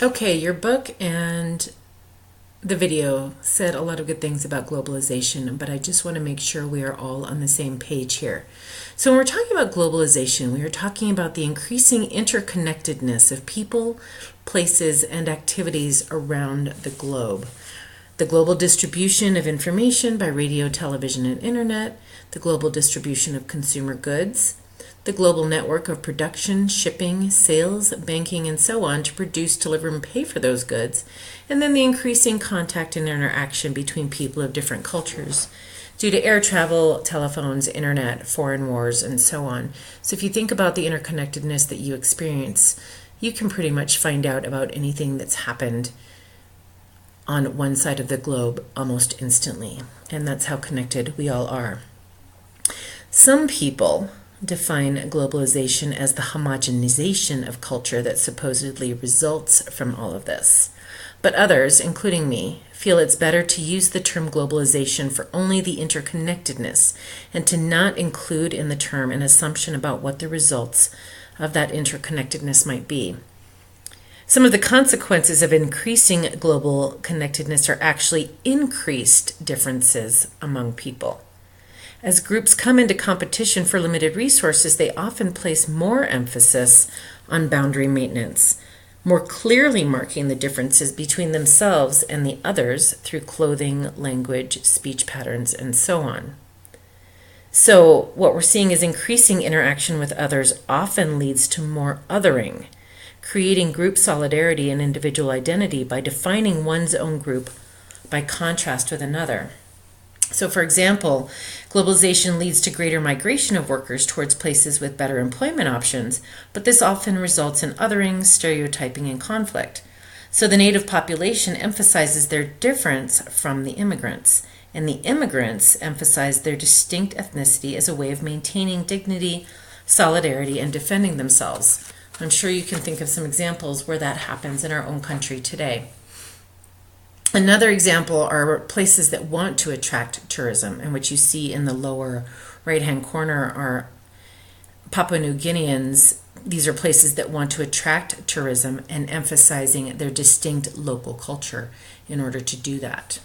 Okay, your book and the video said a lot of good things about globalization, but I just want to make sure we are all on the same page here. So, when we're talking about globalization, we are talking about the increasing interconnectedness of people, places, and activities around the globe. The global distribution of information by radio, television, and internet, the global distribution of consumer goods, the global network of production, shipping, sales, banking, and so on to produce, deliver, and pay for those goods, and then the increasing contact and interaction between people of different cultures due to air travel, telephones, internet, foreign wars, and so on. So if you think about the interconnectedness that you experience, you can pretty much find out about anything that's happened on one side of the globe almost instantly, and that's how connected we all are. Some people define globalization as the homogenization of culture that supposedly results from all of this. But others, including me, feel it's better to use the term globalization for only the interconnectedness and to not include in the term an assumption about what the results of that interconnectedness might be. Some of the consequences of increasing global connectedness are actually increased differences among people. As groups come into competition for limited resources, they often place more emphasis on boundary maintenance, more clearly marking the differences between themselves and the others through clothing, language, speech patterns, and so on. So what we're seeing is increasing interaction with others often leads to more othering, creating group solidarity and individual identity by defining one's own group by contrast with another. So, for example, globalization leads to greater migration of workers towards places with better employment options, but this often results in othering, stereotyping, and conflict. So the native population emphasizes their difference from the immigrants, and the immigrants emphasize their distinct ethnicity as a way of maintaining dignity, solidarity, and defending themselves. I'm sure you can think of some examples where that happens in our own country today. Another example are places that want to attract tourism, and what you see in the lower right-hand corner are Papua New Guineans. These are places that want to attract tourism and emphasizing their distinct local culture in order to do that.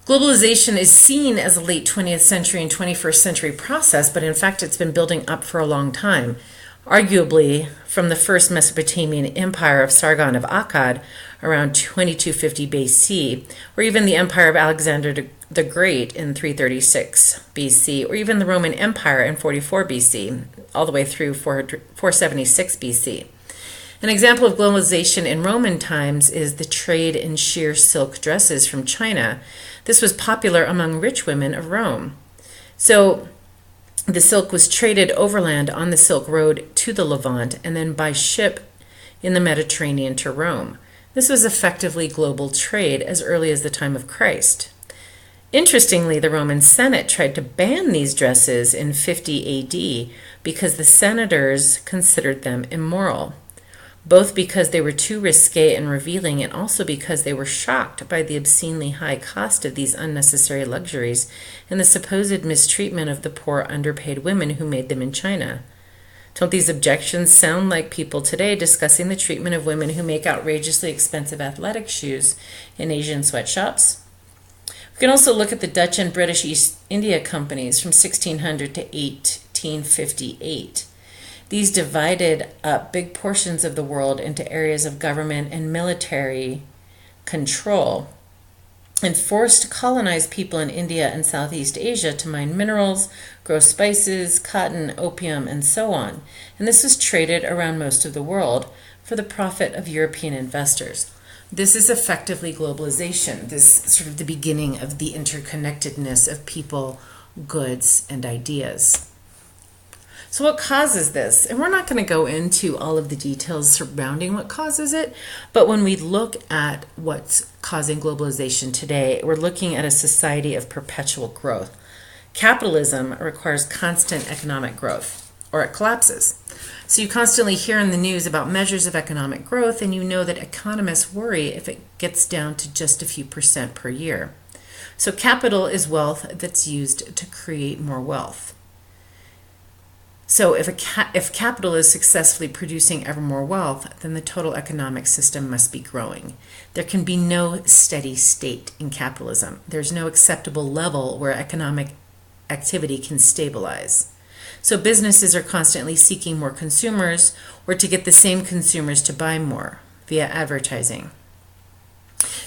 Globalization is seen as a late 20th century and 21st century process, but in fact it's been building up for a long time. Arguably, from the first Mesopotamian empire of Sargon of Akkad around 2250 BC, or even the empire of Alexander the Great in 336 BC, or even the Roman Empire in 44 BC, all the way through 476 BC. An example of globalization in Roman times is the trade in sheer silk dresses from China. This was popular among rich women of Rome. So the silk was traded overland on the Silk Road to the Levant and then by ship in the Mediterranean to Rome. This was effectively global trade as early as the time of Christ. Interestingly, the Roman Senate tried to ban these dresses in 50 AD because the senators considered them immoral, both because they were too risque and revealing and also because they were shocked by the obscenely high cost of these unnecessary luxuries and the supposed mistreatment of the poor underpaid women who made them in China. Don't these objections sound like people today discussing the treatment of women who make outrageously expensive athletic shoes in Asian sweatshops? We can also look at the Dutch and British East India companies from 1600 to 1858. These divided up big portions of the world into areas of government and military control and forced colonized people in India and Southeast Asia to mine minerals, grow spices, cotton, opium, and so on. And this was traded around most of the world for the profit of European investors. This is effectively globalization, this sort of the beginning of the interconnectedness of people, goods, and ideas. So what causes this? And we're not going to go into all of the details surrounding what causes it, but when we look at what's causing globalization today, we're looking at a society of perpetual growth. Capitalism requires constant economic growth, or it collapses. So you constantly hear in the news about measures of economic growth, and you know that economists worry if it gets down to just a few percent per year. So capital is wealth that's used to create more wealth. So if capital is successfully producing ever more wealth, then the total economic system must be growing. There can be no steady state in capitalism. There's no acceptable level where economic activity can stabilize. So businesses are constantly seeking more consumers or to get the same consumers to buy more via advertising.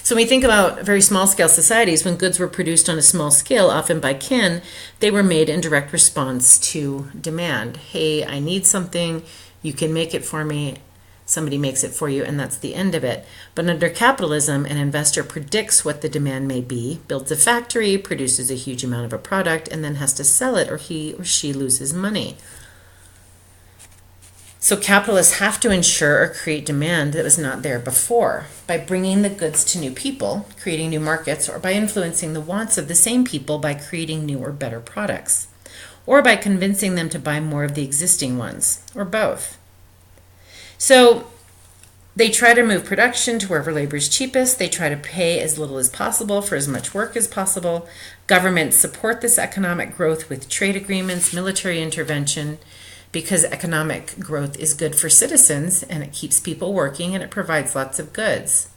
So when we think about very small scale societies, when goods were produced on a small scale, often by kin, they were made in direct response to demand. Hey, I need something, you can make it for me, somebody makes it for you, and that's the end of it. But under capitalism, an investor predicts what the demand may be, builds a factory, produces a huge amount of a product, and then has to sell it or he or she loses money. So capitalists have to ensure or create demand that was not there before by bringing the goods to new people, creating new markets, or by influencing the wants of the same people by creating new or better products, or by convincing them to buy more of the existing ones, or both. So they try to move production to wherever labor is cheapest. They try to pay as little as possible for as much work as possible. Governments support this economic growth with trade agreements, military intervention, because economic growth is good for citizens and it keeps people working and it provides lots of goods.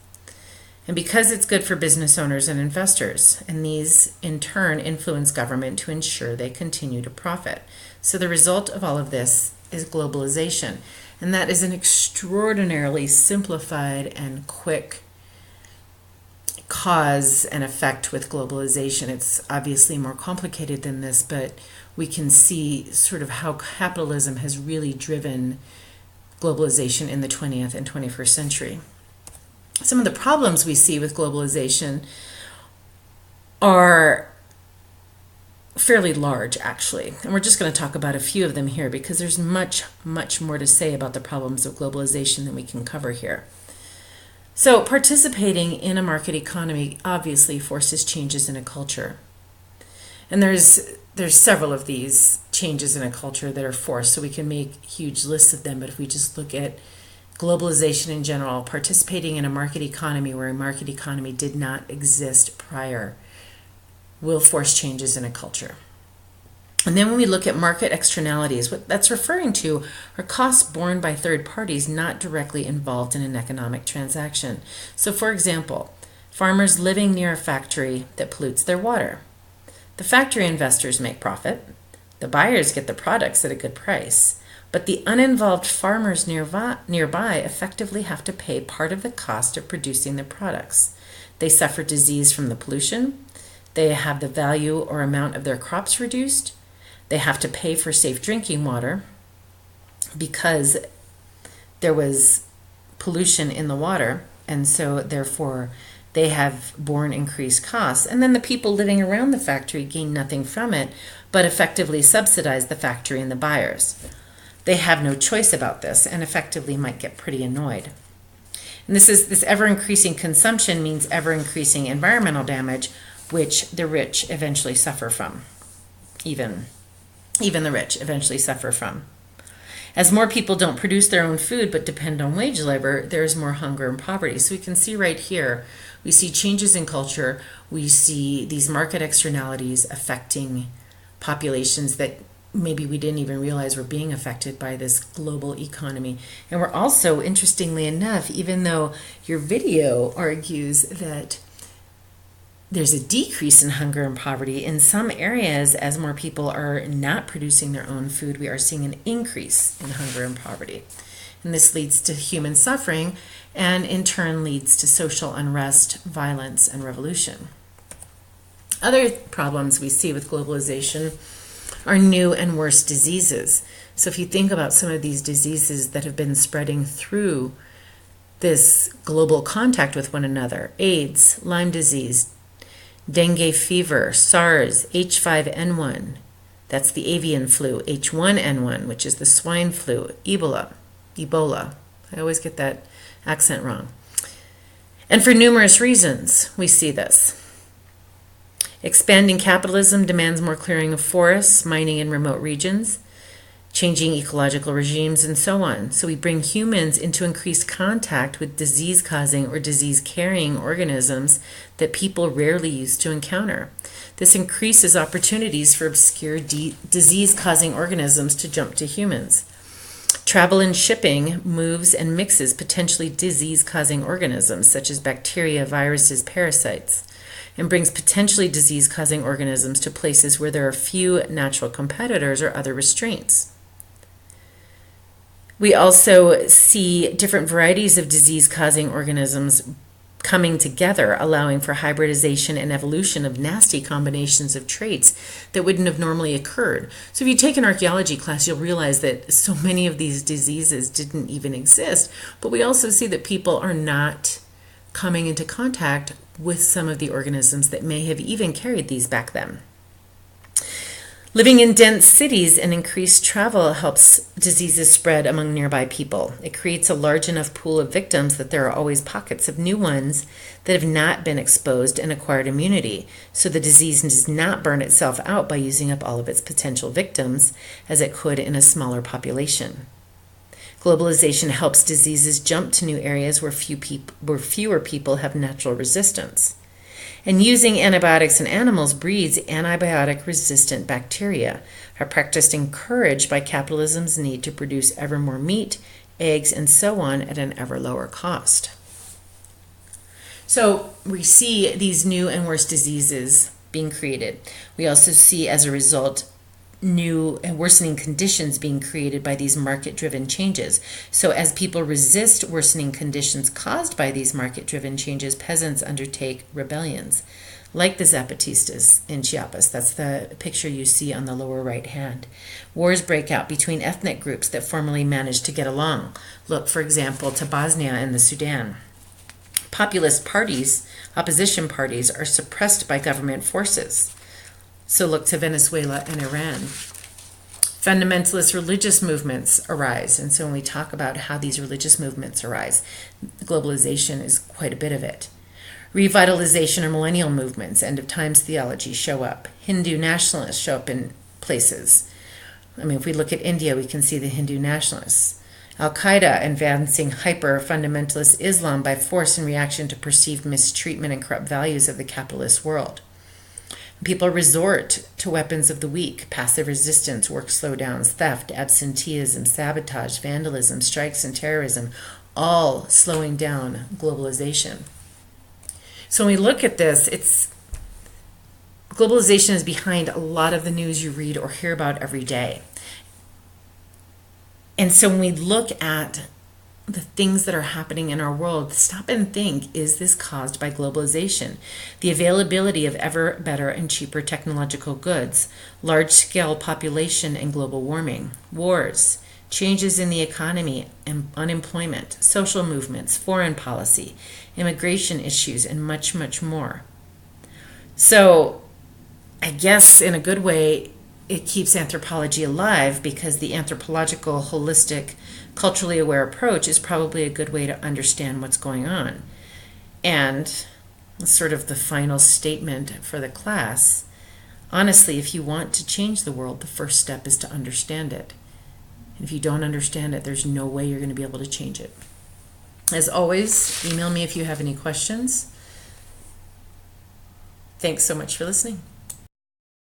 And because it's good for business owners and investors, and these in turn influence government to ensure they continue to profit. So the result of all of this is globalization. And that is an extraordinarily simplified and quick cause and effect with globalization. It's obviously more complicated than this, but we can see sort of how capitalism has really driven globalization in the 20th and 21st century. Some of the problems we see with globalization are fairly large, actually. And we're just going to talk about a few of them here because there's much, much more to say about the problems of globalization than we can cover here. So participating in a market economy obviously forces changes in a culture. And there's several of these changes in a culture that are forced, so we can make huge lists of them. But if we just look at globalization in general, participating in a market economy where a market economy did not exist prior will force changes in a culture. And then when we look at market externalities, what that's referring to are costs borne by third parties not directly involved in an economic transaction. So for example, farmers living near a factory that pollutes their water. The factory investors make profit. The buyers get the products at a good price. But the uninvolved farmers nearby effectively have to pay part of the cost of producing their products. They suffer disease from the pollution. They have the value or amount of their crops reduced. They have to pay for safe drinking water because there was pollution in the water, and so therefore they have borne increased costs. And then the people living around the factory gain nothing from it, but effectively subsidize the factory and the buyers. They have no choice about this and effectively might get pretty annoyed. And this ever-increasing consumption means ever-increasing environmental damage, which the rich eventually suffer from. Even the rich eventually suffer from. As more people don't produce their own food but depend on wage labor, there's more hunger and poverty. So we can see right here, we see changes in culture, we see these market externalities affecting populations that maybe we didn't even realize were being affected by this global economy. And we're also, interestingly enough, even though your video argues that there's a decrease in hunger and poverty, in some areas, as more people are not producing their own food, we are seeing an increase in hunger and poverty. And this leads to human suffering and in turn leads to social unrest, violence, and revolution. Other problems we see with globalization are new and worse diseases. So if you think about some of these diseases that have been spreading through this global contact with one another, AIDS, Lyme disease, dengue fever, SARS, H5N1, that's the avian flu, H1N1, which is the swine flu, Ebola. I always get that accent wrong. And for numerous reasons, we see this. Expanding capitalism demands more clearing of forests, mining in remote regions, changing ecological regimes, and so on. So we bring humans into increased contact with disease-causing or disease-carrying organisms that people rarely used to encounter. This increases opportunities for obscure disease-causing organisms to jump to humans. Travel and shipping moves and mixes potentially disease-causing organisms such as bacteria, viruses, parasites, and brings potentially disease-causing organisms to places where there are few natural competitors or other restraints. We also see different varieties of disease-causing organisms coming together, allowing for hybridization and evolution of nasty combinations of traits that wouldn't have normally occurred. So if you take an archaeology class, you'll realize that so many of these diseases didn't even exist. But we also see that people are not coming into contact with some of the organisms that may have even carried these back then. Living in dense cities and increased travel helps diseases spread among nearby people. It creates a large enough pool of victims that there are always pockets of new ones that have not been exposed and acquired immunity. So the disease does not burn itself out by using up all of its potential victims as it could in a smaller population. Globalization helps diseases jump to new areas where fewer people have natural resistance. And using antibiotics in animals breeds antibiotic-resistant bacteria, a practice encouraged by capitalism's need to produce ever more meat, eggs, and so on at an ever lower cost. So we see these new and worse diseases being created. We also see, as a result, new and worsening conditions being created by these market-driven changes. So as people resist worsening conditions caused by these market-driven changes, peasants undertake rebellions, like the Zapatistas in Chiapas. That's the picture you see on the lower right hand. Wars break out between ethnic groups that formerly managed to get along. Look, for example, to Bosnia and the Sudan. Populist parties, opposition parties, are suppressed by government forces. So look to Venezuela and Iran. Fundamentalist religious movements arise. And so when we talk about how these religious movements arise, globalization is quite a bit of it. Revitalization or millennial movements, end of times theology show up. Hindu nationalists show up in places. I mean, if we look at India, we can see the Hindu nationalists. Al-Qaeda advancing hyper-fundamentalist Islam by force in reaction to perceived mistreatment and corrupt values of the capitalist world. People resort to weapons of the weak, passive resistance, work slowdowns, theft, absenteeism, sabotage, vandalism, strikes, and terrorism, all slowing down globalization. So when we look at this, globalization is behind a lot of the news you read or hear about every day. And so when we look at the things that are happening in our world, stop and think, is this caused by globalization? The availability of ever better and cheaper technological goods, large-scale population and global warming, wars, changes in the economy and unemployment, social movements, foreign policy, immigration issues, and much, much more. So I guess in a good way, it keeps anthropology alive, because the anthropological, holistic, culturally aware approach is probably a good way to understand what's going on. And sort of the final statement for the class, honestly, if you want to change the world, the first step is to understand it. And if you don't understand it, there's no way you're going to be able to change it. As always, email me if you have any questions. Thanks so much for listening.